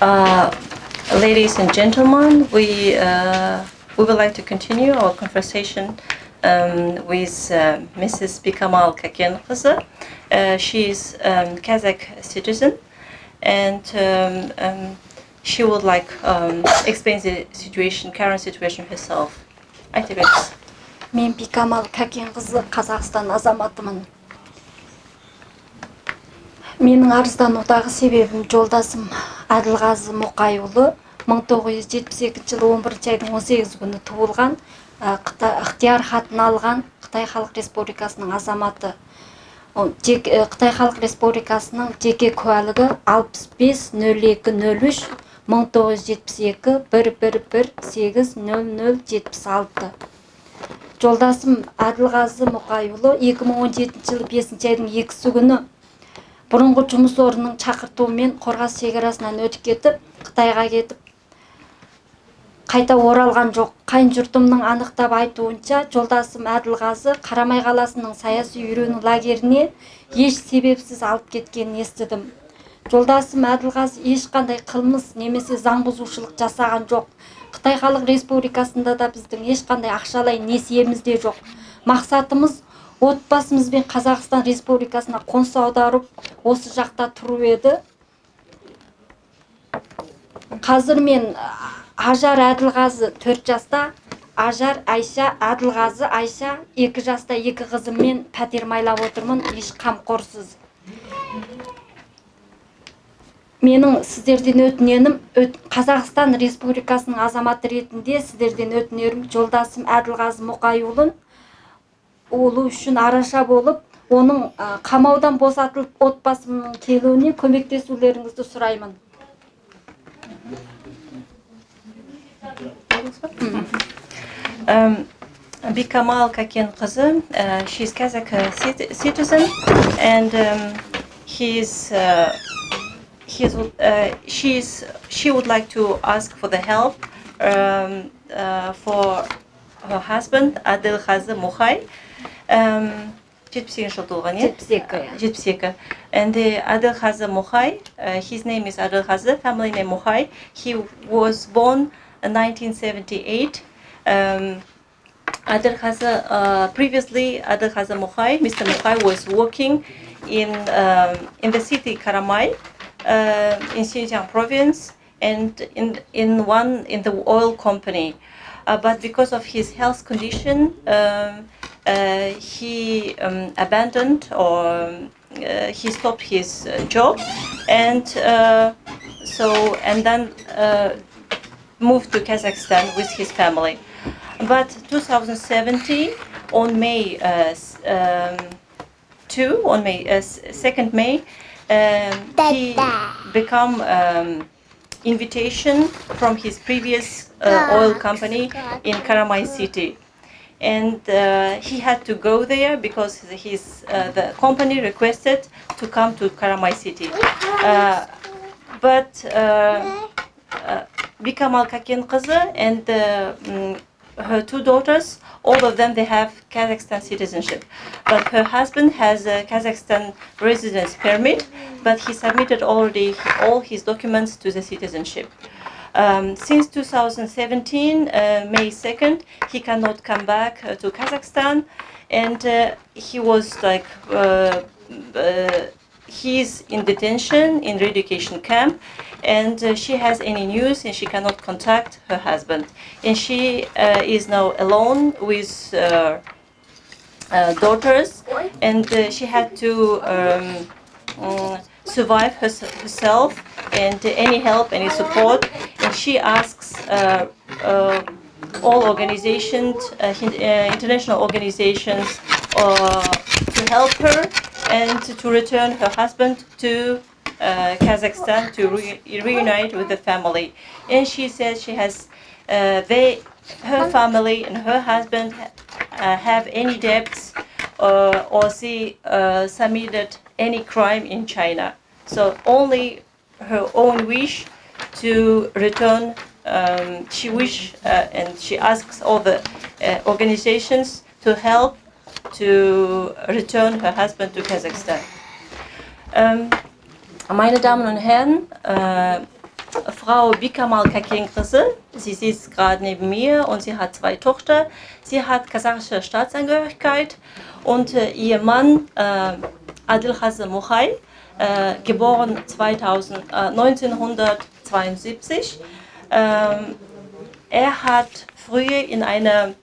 Uh, Ladies and gentlemen, we would like to continue our conversation with Mrs. Bikamal Kakenqızı. She is Kazakh citizen, and she would like explain the situation, current situation herself. Ayta berіңіз. Мен Бикамал Кәкенқызы, Қазақстан азаматымын. Менің арызданудағы себебім жолдасым Әділғазы Мұқайұлы 1972 жылы 11 айдың 18 күні туылған, ықтияр хатын алған Қытай Халық Республикасының азаматы. Қытай Халық Республикасының жеке куәлігі 65-02-03 1972 111-80076. Жолдасым Әділғазы Мұқайұлы 2017 жылы 5 айдың 2 күні бұрынғы жұмыс орнының шақыртуымен Қорғас шекарасынан өтіп кетіп, Қытайға кетіп, қайта оралған жоқ. Қайын жұртымның анықтап айтуынша, жолдасым Әділғазы Қарамай қаласының саяси үйрену лагеріне еш себепсіз алып кеткенін естідім. Жолдасым Әділғазы ешқандай қылмыс немесе заң бұзушылық жасаған жоқ. Қытай Халық Республикасында да біздің ешқандай ақшалай несиеміз де жоқ. Мақсатымыз отбасымызбен Қазақстан Республикасына қоныс аударып, осы жақта тұру еді. Қазір мен Ажар Әділғазы 4 жаста, Ажар Айша Әділғазы Айша 2 жаста 2 қызыммен пәтер майлап отырмын, еш қамқорсыз. Менің сіздерден өтіненім, Қазақстан Республикасының азаматы ретінде сіздерден өтінерім, жолдасым Әділғазы Мұқайұлын олу үшін араша болып, оның қамаудан босатылып отбасымның келуіне көмектесулеріңізді сұраймын. Bikamal Kakenqızı, she is Kazakh citizen, and she would like to ask for the help for her husband Adilxazı Muxay. 72 жыл туылған, иә? 72. And Adilxazı Muxay, his name is Adilxazı, family name Muxay. He was born in 1978. Previously Adilxazı Muxay, Mr. Muxay was working in the city Karamay, in Xinjiang province, and in the oil company. But because of his health condition, he abandoned or he stopped his job, and then moved to Kazakhstan with his family. But 2017, on May 2nd May, he become invitation from his previous oil company in Karamay city, and he had to go there because the company requested to come to Karamay city. But Bikamal Kakenqızı and her 2 daughters, all of them, they have Kazakhstan citizenship. But her husband has a Kazakhstan residence permit, but he submitted already all his documents to the citizenship. Since 2017, May 2nd, he cannot come back to Kazakhstan, and he was like, he's in detention in re-education camp, and she has any news and she cannot contact her husband, and she is now alone with daughters, and she had to survive herself, and any help, any support, and she asks all organizations, international organizations, to help her and to return her husband to Kazakhstan to reunite with the family. And she says she has, her family and her husband have any debts or she submitted any crime in China. So only her own wish to return. She wish and she asks all the organizations to help to return her husband to Kazakhstan. Meine Damen und Herren, Frau Bikamal Kakenkrise, sie sitzt gerade neben mir und sie hat 2 Töchter. Sie hat kasachische Staatsangehörigkeit und ihr Mann Adilhazem Muhay, geboren 1972. Er hat früher in einem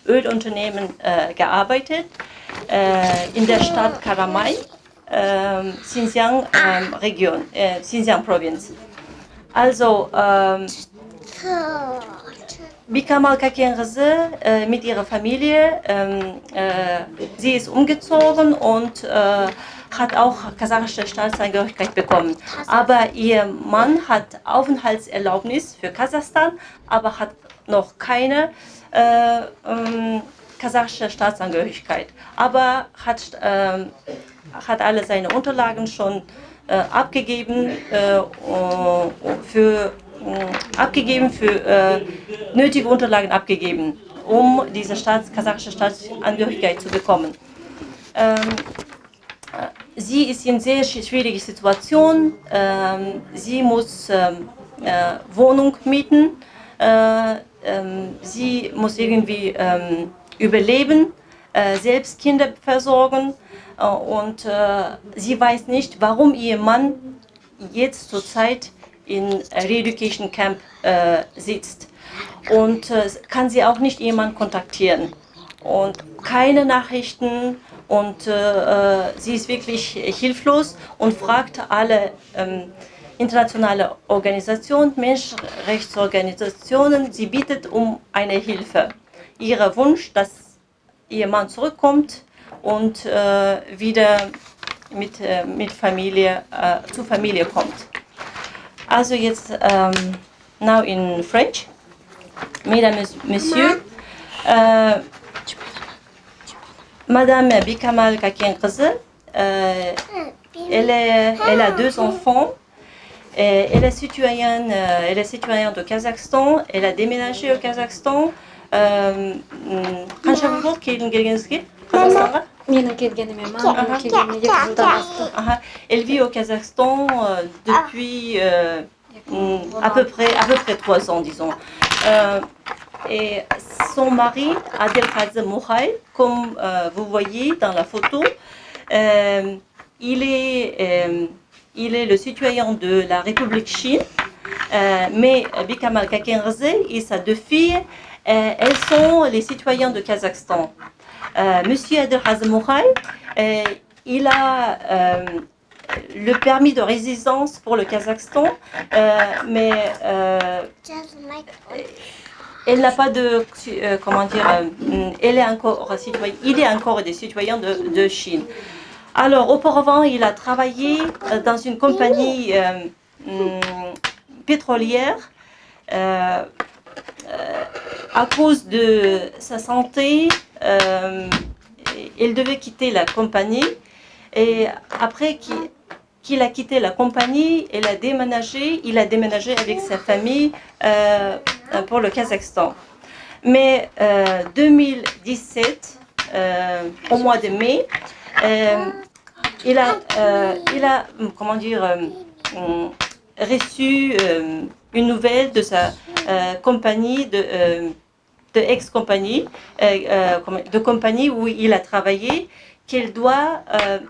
Ölunternehmen gearbeitet, in der Stadt Karamay, Xinjiang Region, Xinjiang Provinz. Also, Bikamal Kakenkrise mit ihrer Familie, sie ist umgezogen und hat auch kasachische Staatsangehörigkeit bekommen. Aber ihr Mann hat Aufenthaltserlaubnis für Kasachstan, aber hat noch keine kasachische Staatsangehörigkeit. Aber hat alle seine Unterlagen schon abgegeben für nötige Unterlagen abgegeben, um diese kasachische Staatsangehörigkeit zu bekommen. Sie ist in sehr schwieriger Situation. Sie muss Wohnung mieten. Sie muss irgendwie überleben, selbst Kinder versorgen. Und sie weiß nicht, warum ihr Mann jetzt zurzeit in Re-Education Camp sitzt. Und kann sie auch nicht jemanden kontaktieren. Und keine Nachrichten. Und sie ist wirklich hilflos und fragt alle internationale Organisationen, Menschenrechtsorganisationen, sie bittet um eine Hilfe. Ihr Wunsch, dass ihr Mann zurückkommt und wieder mit Familie zur Familie kommt. Also jetzt now in French. Mesdames, Messieurs, Madame Bikamal Kakenkrise, elle a 2 enfants. Elle est citoyenne de Kazakhstan. Elle a déménagé au Kazakhstan. Қанша болды келгеніңізге Қазақстанға? Менің келгеніме мамамның келгеніне 2 жылдан асты. Elle vit au Kazakhstan depuis à peu près 3 ans, disons. Et son mari, Adilhazem Muhay, comme vous voyez dans la photo, il est le citoyen de la République Chine, mais Bikamal Kakenkrise et sa 2 filles, elles sont les citoyens de Kazakhstan. Monsieur Adilhazem Muhay, il a le permis de résidence pour le Kazakhstan, mais elle n'a pas de, il est encore des citoyens de Chine. Alors, auparavant, il a travaillé dans une compagnie pétrolière. À cause de sa santé, il devait quitter la compagnie. Et après qu'il a quitté la compagnie, il a déménagé avec sa famille pour le Kazakhstan. Mais 2017, au mois de mai, il a reçu une nouvelle de sa compagnie, de ex-compagnie, de compagnie où il a travaillé, qu'il doit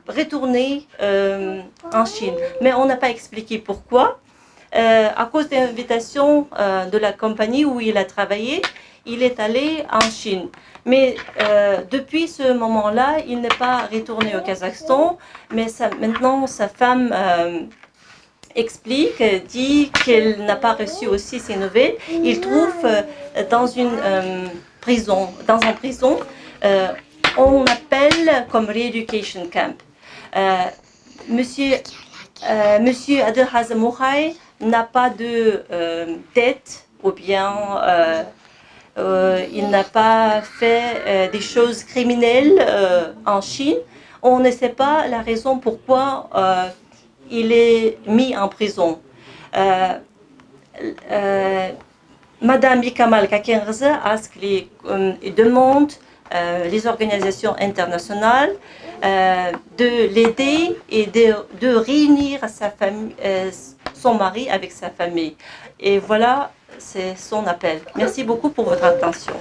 retourner en Chine. Mais on n'a pas expliqué pourquoi. À cause de l'invitation de la compagnie où il a travaillé, il est allé en Chine. Mais depuis ce moment-là, il n'est pas retourné au Kazakhstan. Mais maintenant, sa femme dit qu'elle n'a pas reçu aussi ces nouvelles. Il trouve dans une prison, on appelle comme Re-Education Camp. Monsieur Adilhazem Muhay n'a pas de dette ou bien il n'a pas fait des choses criminelles en Chine. On ne sait pas la raison pourquoi il est mis en prison. Madame Bikamal Kakenkrise demande les organisations internationales, de l'aider et de réunir sa famille, son mari avec sa famille. Et voilà, c'est son appel. Merci beaucoup pour votre attention.